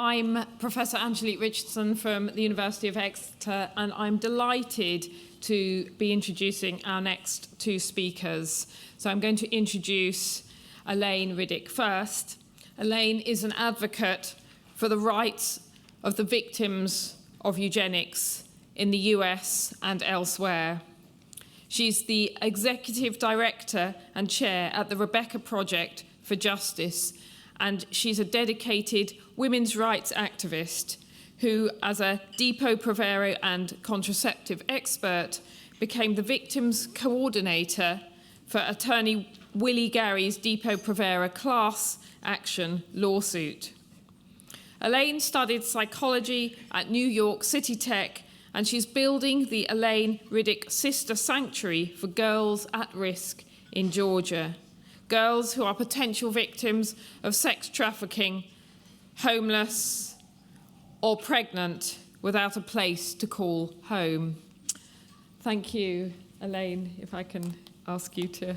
I'm Professor Angelique Richardson from the University of Exeter, and I'm delighted to be introducing our next two speakers. So I'm going to introduce Elaine Riddick first. Elaine is an advocate for the rights of the victims of eugenics in the US and elsewhere. She's the Executive Director and Chair at the Rebecca Project for Justice, and she's a dedicated women's rights activist who, as a Depo-Provera and contraceptive expert, became the victims coordinator for attorney Willie Gary's Depo-Provera class action lawsuit. Elaine studied psychology at New York City Tech, and she's building the Elaine Riddick Sister Sanctuary for girls at risk in Georgia. Girls who are potential victims of sex trafficking, homeless, or pregnant without a place to call home. Thank you, Elaine. If I can ask you to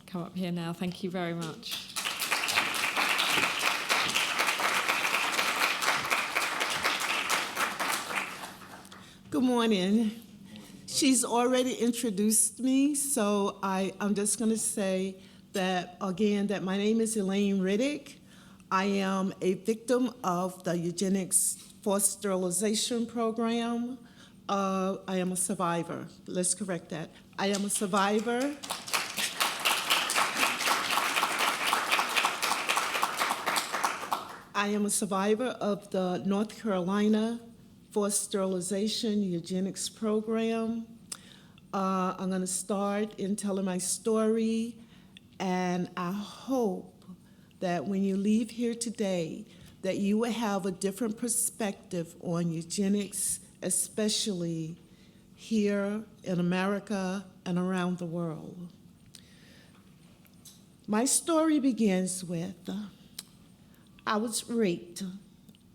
come up here now. Thank you very much. Good morning. She's already introduced me, so I'm just going to say that, again, that my name is Elaine Riddick. I am a victim of the Eugenics forced sterilization program. I am a survivor. Let's correct that. I am a survivor. I am a survivor of the North Carolina forced sterilization eugenics program. I'm going to start in telling my story, and I hope that when you leave here today, that you will have a different perspective on eugenics, especially here in America and around the world. My story begins with, I was raped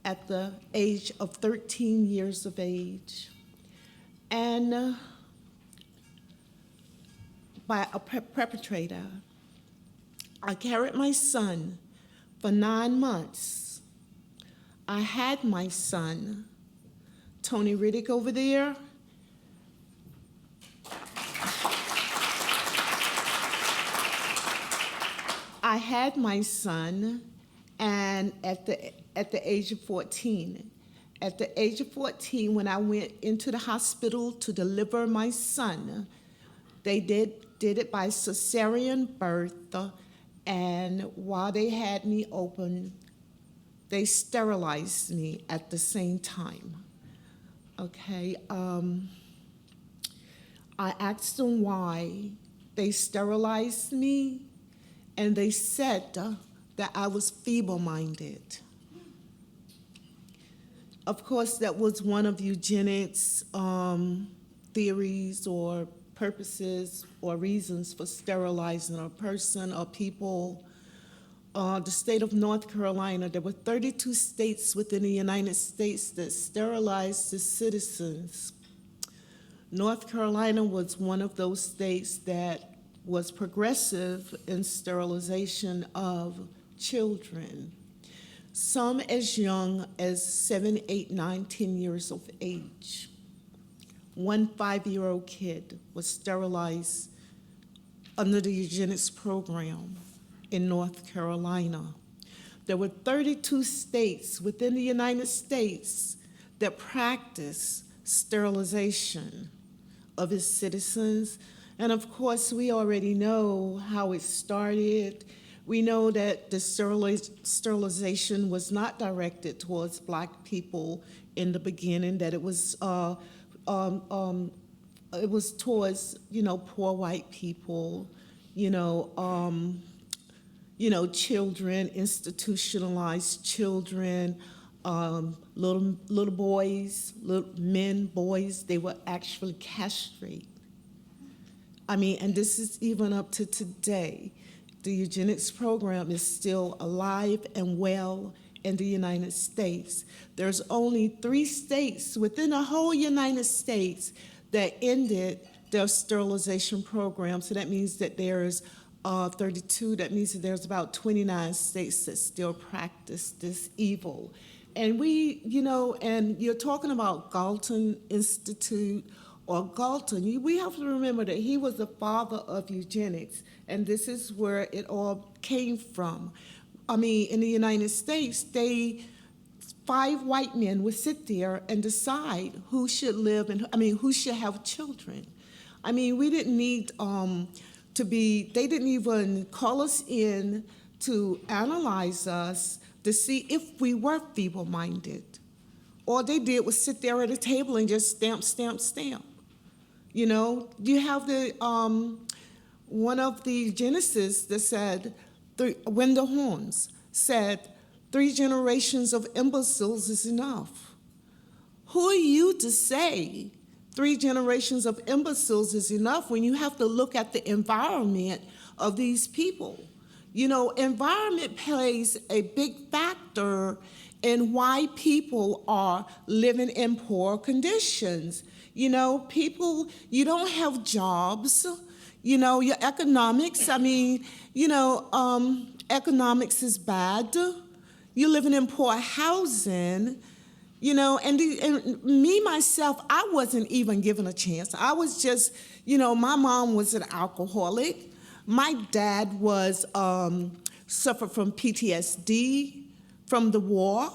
at the age of 13 years of age, and by a perpetrator. I carried my son for 9 months. I had my son, Tony Riddick over there. I had my son, and at the age of 14. At the age of 14, when I went into the hospital to deliver my son, they did it by cesarean birth, and while they had me open, they sterilized me at the same time. Okay, I asked them why they sterilized me, and they said that I was feeble-minded. Of course, that was one of eugenics' theories or purposes or reasons for sterilizing a person or people. The state of North Carolina, there were 32 states within the United States that sterilized the citizens. North Carolina was one of those states that was progressive in sterilization of children, some as young as 7, 8, 9, 10 years of age. One 5-year-old kid was sterilized under the eugenics program in North Carolina. There were 32 states within the United States that practiced sterilization of its citizens. And of course, we already know how it started. We know that the sterilization was not directed towards Black people in the beginning, that it was towards, poor white people, children, institutionalized children, little boys, little men, boys, they were actually castrated. And this is even up to today. The eugenics program is still alive and well in the United States. There's only 3 states within the whole United States that ended their sterilization program. So that means that there's 32, that means that there's about 29 states that still practice this evil. And and you're talking about Galton Institute or Galton. We have to remember that he was the father of eugenics, and this is where it all came from. I mean, in the United States, 5 white men would sit there and decide who should live and who should have children. I mean, we didn't need they didn't even call us in to analyze us to see if we were feeble-minded. All they did was sit there at a table and just stamp, stamp, stamp. You know, you have one of the eugenicists that said, Wendell Holmes said, 3 generations of imbeciles is enough. Who are you to say 3 generations of imbeciles is enough when you have to look at the environment of these people? You know, environment plays a big factor in why people are living in poor conditions. You know, you don't have jobs. You know, your economics, economics is bad. You're living in poor housing. You know, and me, myself, I wasn't even given a chance. I was just, my mom was an alcoholic. My dad suffered from PTSD from the war.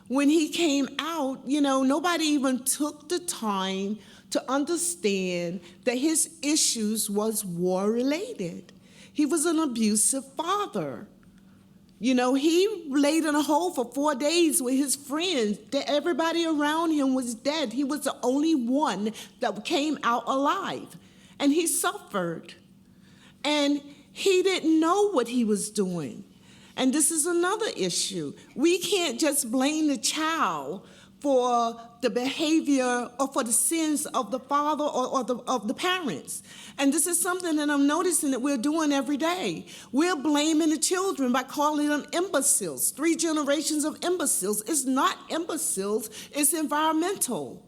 When he came out, nobody even took the time to understand that his issues was war-related. He was an abusive father. He laid in a hole for 4 days with his friends. Everybody around him was dead. He was the only one that came out alive. And he suffered. And he didn't know what he was doing. And this is another issue. We can't just blame the child for the behavior or for the sins of the father or of the parents. And this is something that I'm noticing that we're doing every day. We're blaming the children by calling them imbeciles. 3 generations of imbeciles. It's not imbeciles, it's environmental.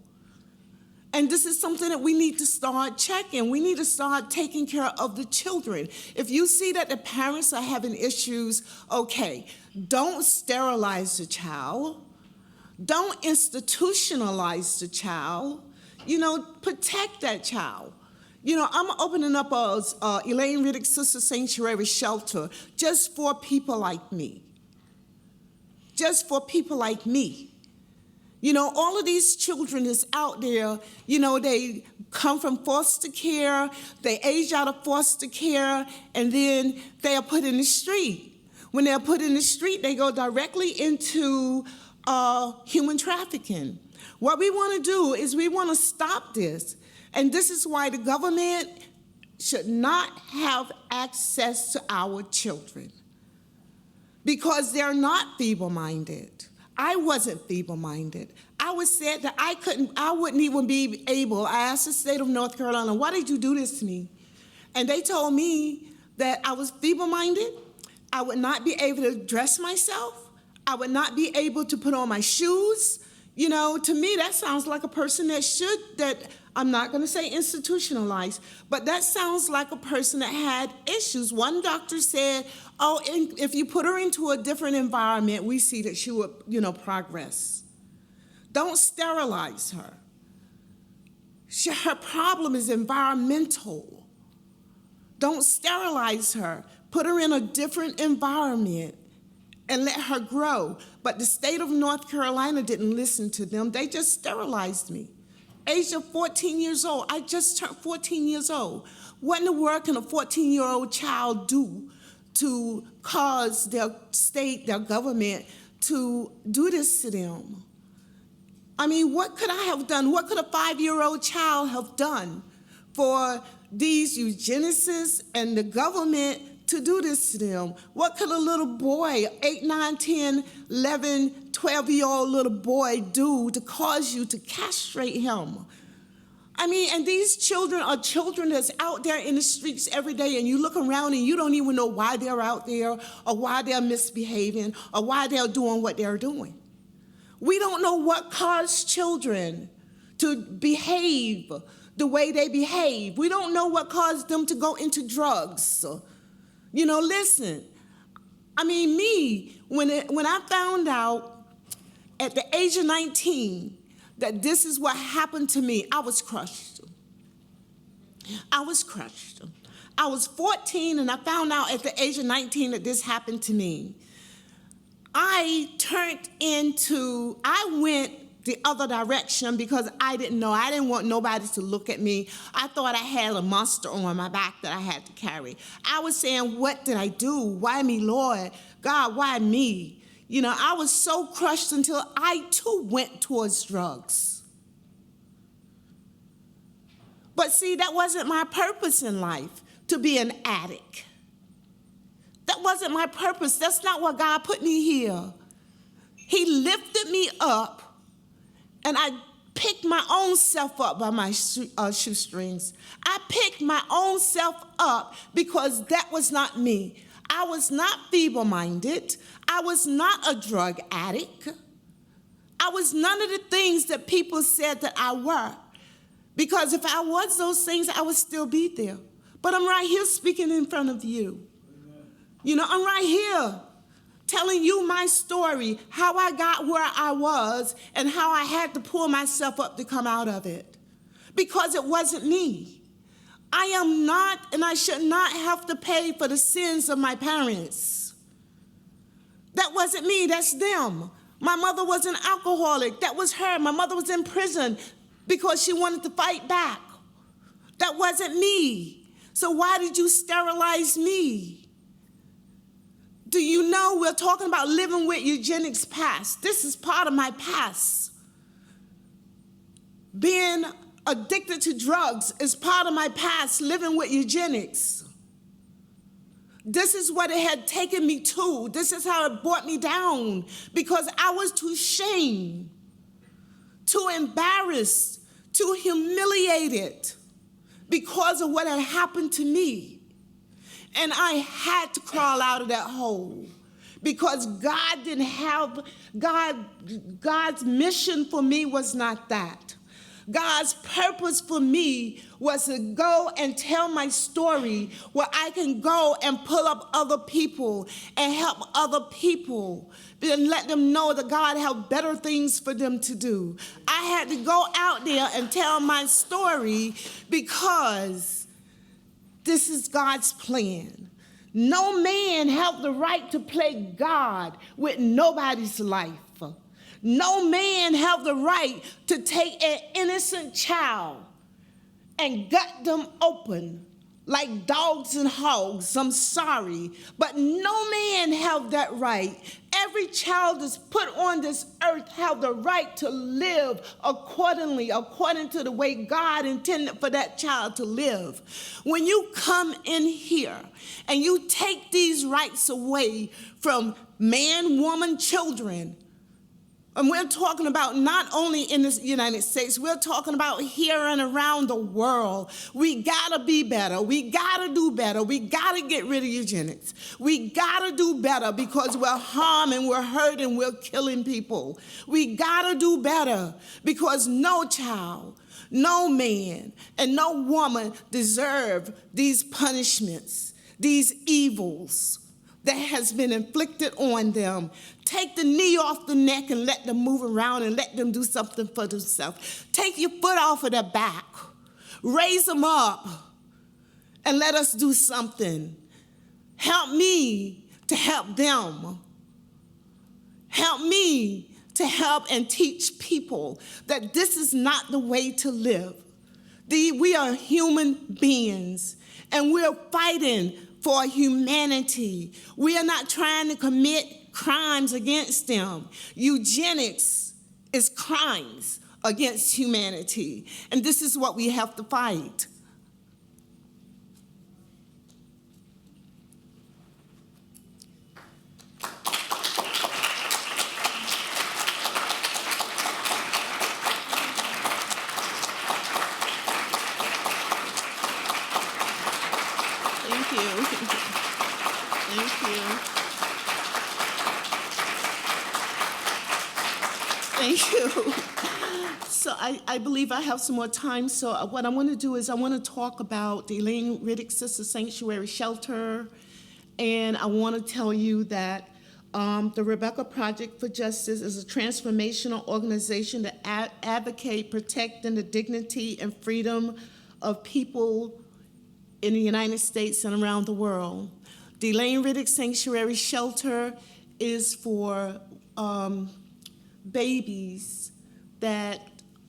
And this is something that we need to start checking. We need to start taking care of the children. If you see that the parents are having issues, okay, don't sterilize the child. Don't institutionalize the child. Protect that child. I'm opening up a Elaine Riddick Sister Sanctuary shelter just for people like me. Just for people like me. All of these children is out there, they come from foster care, they age out of foster care, and then they are put in the street. When they're put in the street, they go directly into human trafficking. What we want to do is we want to stop this. And this is why the government should not have access to our children, because they're not feeble-minded. I wasn't feeble-minded. I was said that I wouldn't even be able. I asked the state of North Carolina, why did you do this to me? And they told me that I was feeble-minded. I would not be able to dress myself. I would not be able to put on my shoes. To me, that sounds like a person that I'm not going to say institutionalized, but that sounds like a person that had issues. One doctor said, if you put her into a different environment, we see that she would, progress. Don't sterilize her. Her problem is environmental. Don't sterilize her. Put her in a different environment and let her grow. But the state of North Carolina didn't listen to them. They just sterilized me. Age of 14 years old. I just turned 14 years old. What in the world can a 14-year-old child do to cause their state, their government, to do this to them? What could I have done? What could a 5-year-old child have done for these eugenicists and the government to do this to them? What could a little boy, 8, 9, 10, 11, 12-year-old little boy do to cause you to castrate him? And these children are children that's out there in the streets every day, and you look around and you don't even know why they're out there or why they're misbehaving or why they're doing what they're doing. We don't know what caused children to behave the way they behave. We don't know what caused them to go into drugs. Listen, me, when I found out at the age of 19, that this is what happened to me, I was crushed. I was crushed. I was 14 and I found out at the age of 19 that this happened to me. I went the other direction because I didn't know. I didn't want nobody to look at me. I thought I had a monster on my back that I had to carry. I was saying, what did I do? Why me, Lord? God, why me? You know, I was so crushed until I too went towards drugs. But see, that wasn't my purpose in life, to be an addict. That wasn't my purpose. That's not what God put me here. He lifted me up, and I picked my own self up by my shoestrings. I picked my own self up because that was not me. I was not feeble-minded. I was not a drug addict. I was none of the things that people said that I were. Because if I was those things, I would still be there. But I'm right here speaking in front of you. You know, I'm right here telling you my story, how I got where I was and how I had to pull myself up to come out of it. Because it wasn't me. I am not, and I should not have to pay for the sins of my parents. That wasn't me, that's them. My mother was an alcoholic, that was her. My mother was in prison because she wanted to fight back. That wasn't me. So why did you sterilize me? Do you know we're talking about living with eugenics past? This is part of my past. Being addicted to drugs is part of my past, living with eugenics. This is what it had taken me to. This is how it brought me down because I was too ashamed, too embarrassed, too humiliated because of what had happened to me. And I had to crawl out of that hole because God didn't have, God's mission for me was not that. God's purpose for me was to go and tell my story where I can go and pull up other people and help other people and let them know that God had better things for them to do. I had to go out there and tell my story because this is God's plan. No man have the right to play God with nobody's life. No man have the right to take an innocent child and gut them open like dogs and hogs. I'm sorry, but no man have that right. Every child that's put on this earth have the right to live according to the way God intended for that child to live. When you come in here and you take these rights away from man, woman, children, and we're talking about not only in the United States, we're talking about here and around the world. We gotta be better. We gotta do better. We gotta get rid of eugenics. We gotta do better because we're harming, we're hurting, we're killing people. We gotta do better because no child, no man, and no woman deserve these punishments, these evils that has been inflicted on them. Take the knee off the neck and let them move around and let them do something for themselves. Take your foot off of their back. Raise them up and let us do something. Help me to help them. Help me to help and teach people that this is not the way to live. We are human beings and we're fighting for humanity. We are not trying to commit crimes against them. Eugenics is crimes against humanity, and this is what we have to fight. Thank you. Thank you. Thank you. So I believe I have some more time. So what I want to do is I want to talk about the Elaine Riddick Sister Sanctuary Shelter. And I want to tell you that The Rebecca Project for Justice is a transformational organization that advocate protecting the dignity and freedom of people in the United States and around the world. The Elaine Riddick Sanctuary Shelter is for babies that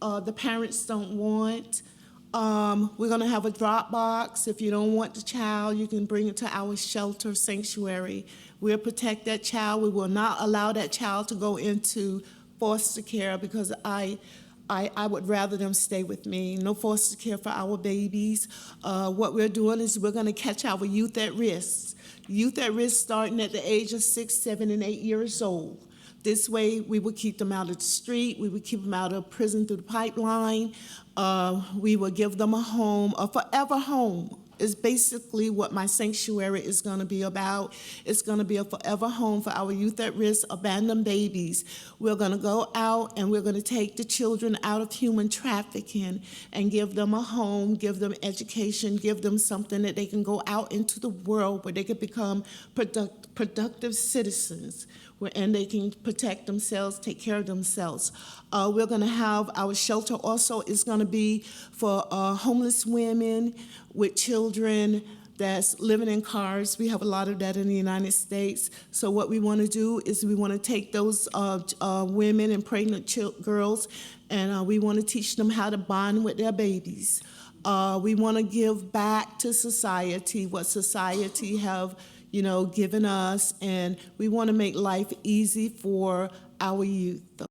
the parents don't want. We're going to have a drop box. If you don't want the child, you can bring it to our shelter sanctuary. We'll protect that child. We will not allow that child to go into foster care because I would rather them stay with me. No foster care for our babies. What we're doing is we're going to catch our youth at risk. Youth at risk starting at the age of 6, 7, and 8 years old. This way, we would keep them out of the street. We would keep them out of prison through the pipeline. We would give them a home, a forever home. Is basically what my sanctuary is going to be about. It's going to be a forever home for our youth at risk, abandoned babies. We're going to go out and we're going to take the children out of human trafficking and give them a home, give them education, give them something that they can go out into the world where they can become productive citizens, and they can protect themselves, take care of themselves. We're going to have our shelter also is going to be for homeless women with children that's living in cars. We have a lot of that in the United States. So what we want to do is we want to take those women and pregnant girls, and we want to teach them how to bond with their babies. We want to give back to society what society have given us, and we want to make life easy for our youth.